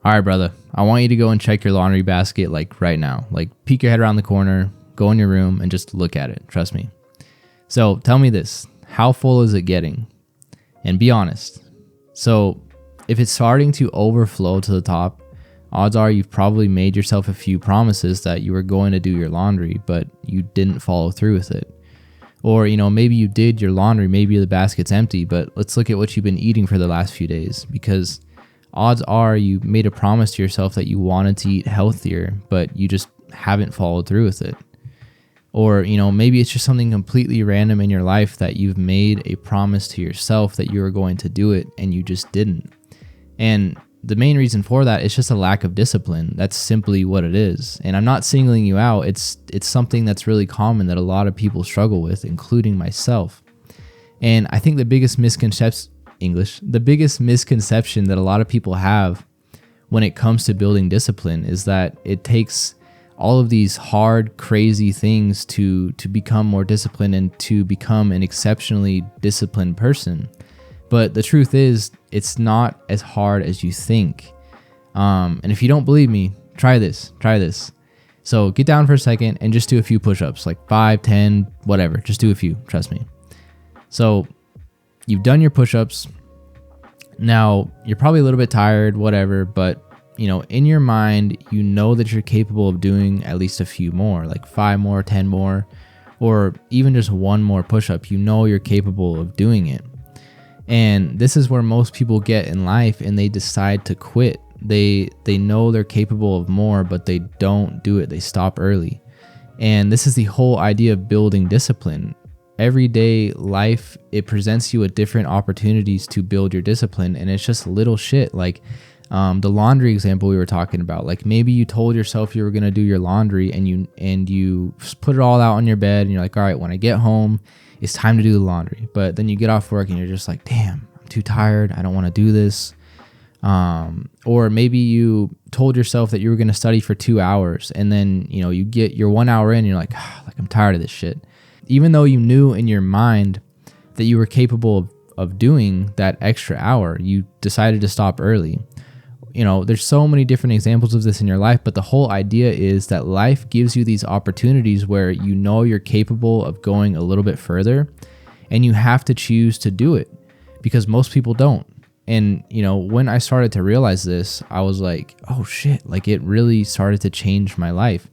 All right, brother, I want you to go and check your laundry basket like right now. Like peek your head around the corner, go in your room and just look at it. Trust me. So tell me this, how full is it getting? And be honest. So if it's starting to overflow to the top, odds are you've probably made yourself a few promises that you were going to do your laundry, but you didn't follow through with it. Or, maybe you did your laundry, maybe the basket's empty, but let's look at what you've been eating for the last few days, because odds are you made a promise to yourself that you wanted to eat healthier, but you just haven't followed through with it. Or, maybe it's just something completely random in your life that you've made a promise to yourself that you were going to do it and you just didn't. And the main reason for that is just a lack of discipline. That's simply what it is. And I'm not singling you out. It's something that's really common that a lot of people struggle with, including myself. And I think the biggest misconception that a lot of people have when it comes to building discipline is that it takes all of these hard, crazy things to become more disciplined and to become an exceptionally disciplined person. But the truth is, it's not as hard as you think. And if you don't believe me, try this. So get down for a second and just do a few push-ups, like 5, 10, whatever. Just do a few, trust me. So you've done your push-ups. Now, you're probably a little bit tired, whatever, but in your mind, that you're capable of doing at least a few more, like 5 more, 10 more, or even just one more push-up. You're capable of doing it. And this is where most people get in life, and they decide to quit. They know they're capable of more, but they don't do it. They stop early. And this is the whole idea of building discipline. Everyday life, it presents you with different opportunities to build your discipline, and it's just little shit like the laundry example we were talking about. Like maybe you told yourself you were going to do your laundry and you put it all out on your bed and you're like, all right, when I get home, it's time to do the laundry. But then you get off work and you're just like, damn, I'm too tired. I don't want to do this. Or maybe you told yourself that you were going to study for 2 hours and then, you get your 1 hour in and you're like, I'm tired of this shit. Even though you knew in your mind that you were capable of doing that extra hour, you decided to stop early. There's so many different examples of this in your life, but the whole idea is that life gives you these opportunities where you're capable of going a little bit further, and you have to choose to do it because most people don't. And, when I started to realize this, I was like, oh shit, like it really started to change my life.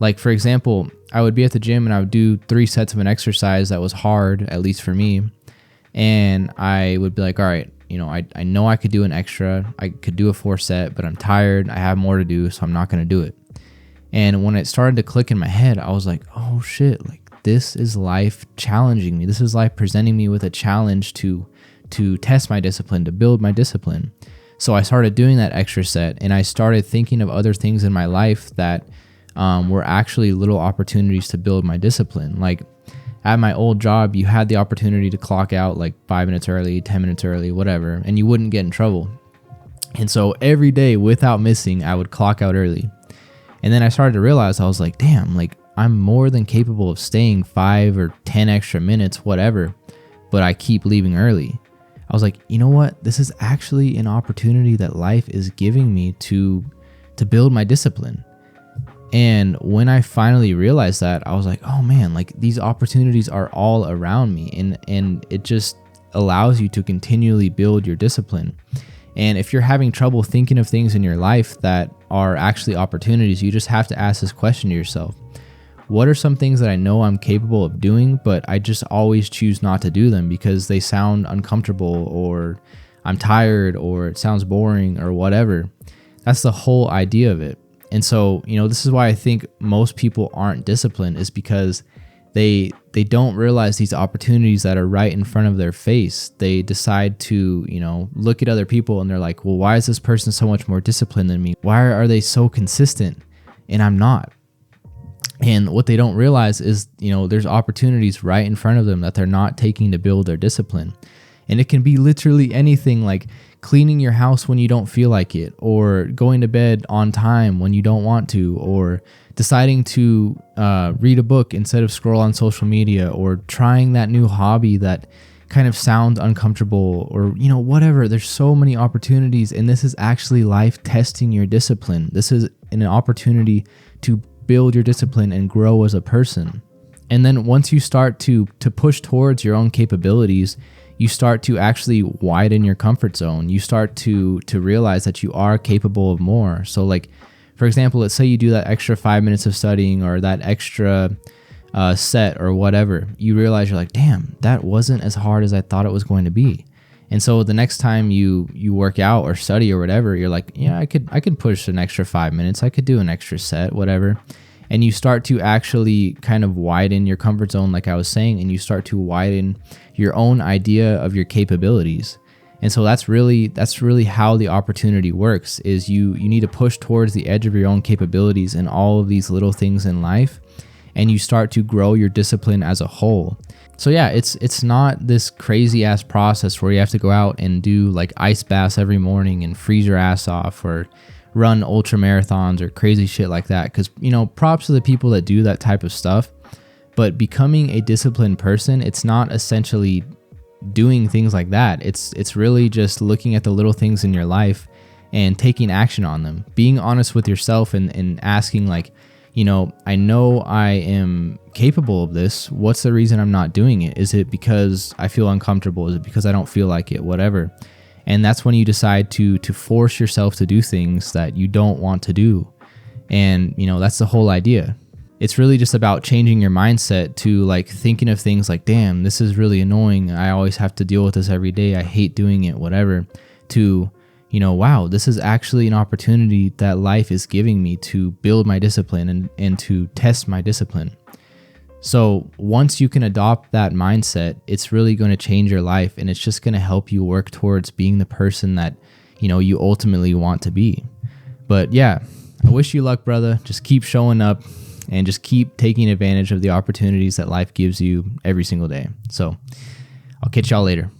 Like, for example, I would be at the gym and I would do 3 sets of an exercise that was hard, at least for me. And I would be like, all right, I know I could do an extra. I could do a 4 set, but I'm tired. I have more to do, so I'm not going to do it. And when it started to click in my head, I was like, oh shit, like this is life challenging me. This is life presenting me with a challenge to test my discipline, to build my discipline. So I started doing that extra set, and I started thinking of other things in my life that were actually little opportunities to build my discipline. Like at my old job, you had the opportunity to clock out like 5 minutes early, 10 minutes early, whatever, and you wouldn't get in trouble. And so every day without missing, I would clock out early. And then I started to realize, I was like, damn, like I'm more than capable of staying 5 or 10 extra minutes, whatever, but I keep leaving early. I was like, you know what? This is actually an opportunity that life is giving me to build my discipline. And when I finally realized that, I was like, oh man, like these opportunities are all around me, and it just allows you to continually build your discipline. And if you're having trouble thinking of things in your life that are actually opportunities, you just have to ask this question to yourself. What are some things that I know I'm capable of doing, but I just always choose not to do them because they sound uncomfortable, or I'm tired, or it sounds boring, or whatever? That's the whole idea of it. And so, this is why I think most people aren't disciplined, is because they don't realize these opportunities that are right in front of their face. They decide to, look at other people and they're like, well, why is this person so much more disciplined than me? Why are they so consistent and I'm not? And what they don't realize is, there's opportunities right in front of them that they're not taking to build their discipline. And it can be literally anything, like cleaning your house when you don't feel like it, or going to bed on time when you don't want to, or deciding to read a book instead of scroll on social media, or trying that new hobby that kind of sound uncomfortable, or, you know, whatever. There's so many opportunities, and this is actually life testing your discipline. This is an opportunity to build your discipline and grow as a person. And then once you start to push towards your own capabilities, you start to actually widen your comfort zone. You start to realize that you are capable of more. So like, for example, let's say you do that extra 5 minutes of studying, or that extra set or whatever. You realize you're like, damn, that wasn't as hard as I thought it was going to be. And so the next time you work out or study or whatever, you're like, yeah, I could push an extra 5 minutes. I could do an extra set, whatever. And you start to actually kind of widen your comfort zone, like I was saying, and you start to widen your own idea of your capabilities. And so that's really how the opportunity works, is you need to push towards the edge of your own capabilities in all of these little things in life, and you start to grow your discipline as a whole. So yeah, it's not this crazy ass process where you have to go out and do like ice baths every morning and freeze your ass off, or run ultra marathons or crazy shit like that. Because, you know, props to the people that do that type of stuff. But becoming a disciplined person, it's not essentially doing things like that. It's really just looking at the little things in your life and taking action on them. Being honest with yourself and asking, like, you know I am capable of this. What's the reason I'm not doing it? Is it because I feel uncomfortable? Is it because I don't feel like it? Whatever. And that's when you decide to force yourself to do things that you don't want to do. And, you know, that's the whole idea. It's really just about changing your mindset to like thinking of things like, damn, this is really annoying. I always have to deal with this every day. I hate doing it, whatever. To, you know, wow, this is actually an opportunity that life is giving me to build my discipline and to test my discipline. So once you can adopt that mindset, it's really going to change your life, and it's just going to help you work towards being the person that, you know, you ultimately want to be. But yeah, I wish you luck, brother. Just keep showing up and just keep taking advantage of the opportunities that life gives you every single day. So I'll catch y'all later.